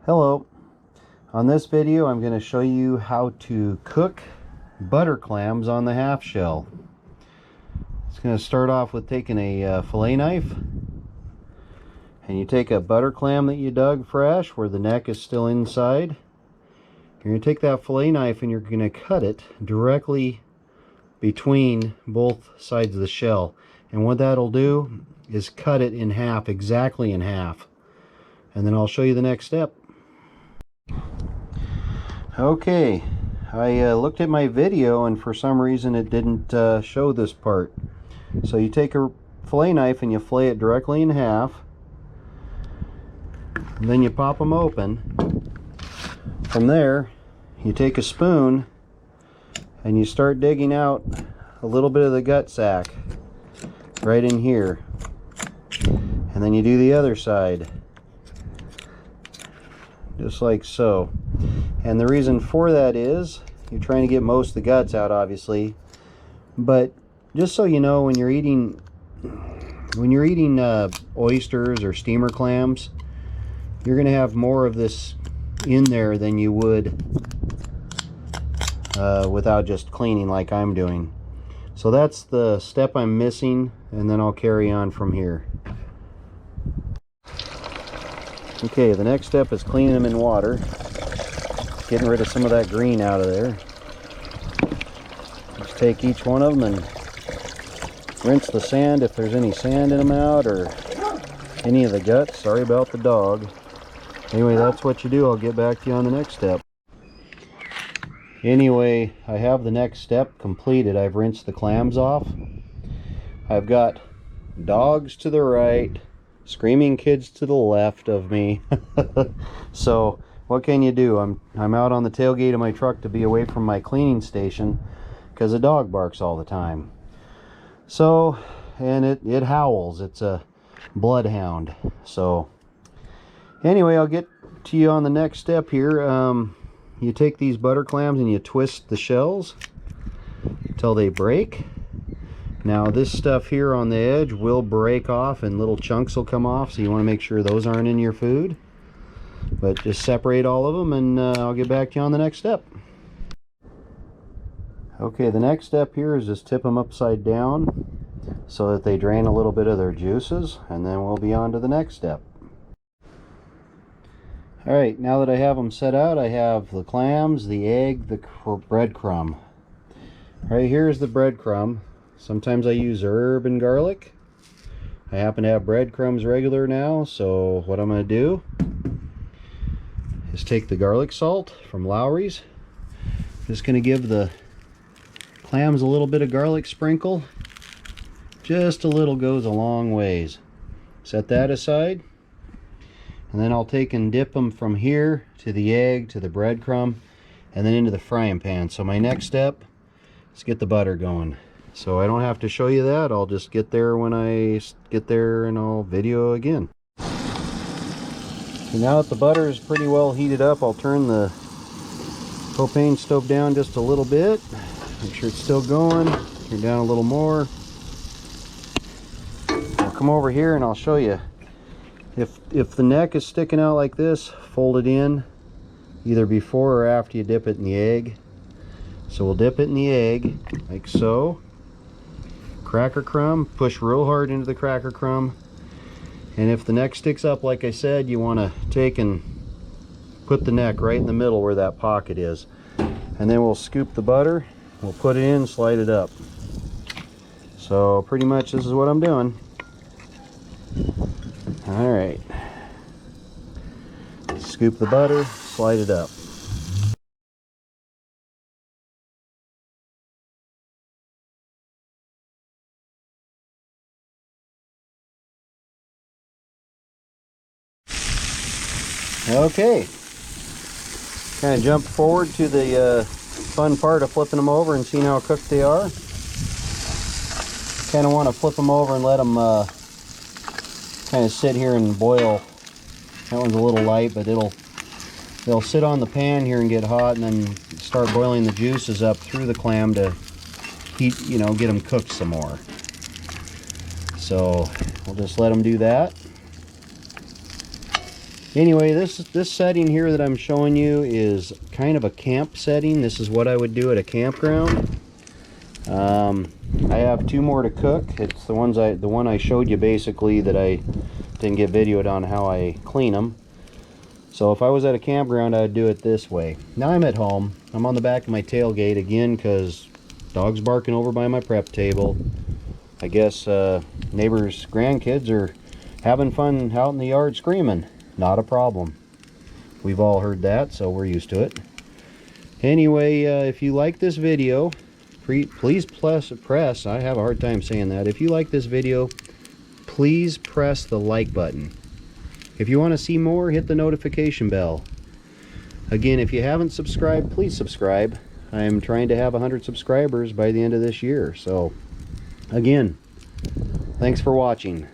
Hello. On this video I'm going to show you how to cook butter clams on the half shell. It's going to start off with taking a fillet knife, and you take a butter clam that you dug fresh where the neck is still inside. You're going to take that fillet knife and you're going to cut it directly between both sides of the shell, and what that'll do is cut it in half, exactly in half, and then I'll show you the next step. Okay, I looked at my video and for some reason it didn't show this part. So you take a fillet knife and you fillet it directly in half, and then you pop them open. From there you take a spoon and you start digging out a little bit of the gut sack right in here, and then you do the other side just like so. And the reason for that is you're trying to get most of the guts out, obviously, but just so you know, when you're eating oysters or steamer clams, you're going to have more of this in there than you would without just cleaning like I'm doing. So that's the step I'm missing, and then I'll carry on from here. Okay, the next step is cleaning them in water, getting rid of some of that green out of there. Just take each one of them and rinse the sand, if there's any sand in them, out, or any of the guts. Sorry about the dog. Anyway, that's what you do. I'll get back to you on the next step. Anyway, I have the next step completed. I've rinsed the clams off. I've got dogs to the right, screaming kids to the left of me. So what can you do? I'm out on the tailgate of my truck to be away from my cleaning station because a dog barks all the time. So, and it howls. It's a bloodhound. So anyway, I'll get to you on the next step here. You take these butter clams and you twist the shells until they break. Now this stuff here on the edge will break off and little chunks will come off, so you want to make sure those aren't in your food. But just separate all of them, and I'll get back to you on the next step. Okay, the next step here is just tip them upside down so that they drain a little bit of their juices, and then we'll be on to the next step. Alright, now that I have them set out, I have the clams, the egg, the breadcrumb. Right here is the breadcrumb. Sometimes I use herb and garlic. I happen to have breadcrumbs regular now, so what I'm going to do is take the garlic salt from Lowry's. Just going to give the clams a little bit of garlic sprinkle. Just a little goes a long ways. Set that aside. And then I'll take and dip them from here to the egg, to the breadcrumb, and then into the frying pan. So my next step is get the butter going. So I don't have to show you that. I'll just get there when I get there, and I'll video again. So now that the butter is pretty well heated up, I'll turn the propane stove down just a little bit. Make sure it's still going. Turn down a little more. I'll come over here and I'll show you. If the neck is sticking out like this, fold it in either before or after you dip it in the egg. So we'll dip it in the egg like so. Cracker crumb, push real hard into the cracker crumb, and if the neck sticks up like I said, you want to take and put the neck right in the middle where that pocket is, and then we'll scoop the butter, we'll put it in, slide it up. So pretty much this is what I'm doing. Alright, scoop the butter, slide it up. Okay, kind of jump forward to the fun part of flipping them over and seeing how cooked they are. Kind of want to flip them over and let them kind of sit here and boil. That one's a little light, but they'll sit on the pan here and get hot, and then start boiling the juices up through the clam to heat, you know, get them cooked some more. So we'll just let them do that. Anyway, this setting here that I'm showing you is kind of a camp setting. This is what I would do at a campground. I have 2 more to cook. It's the one I showed you basically that I didn't get videoed on how I clean them. So if I was at a campground, I'd do it this way. Now I'm at home. I'm on the back of my tailgate again because dog's barking over by my prep table. I guess neighbors' grandkids are having fun out in the yard screaming. Not a problem. We've all heard that, so we're used to it. Anyway, if you like this video, please press, I have a hard time saying that. If you like this video, please press the like button. If you want to see more, hit the notification bell. Again, if you haven't subscribed, please subscribe. I'm trying to have 100 subscribers by the end of this year. So, again, thanks for watching.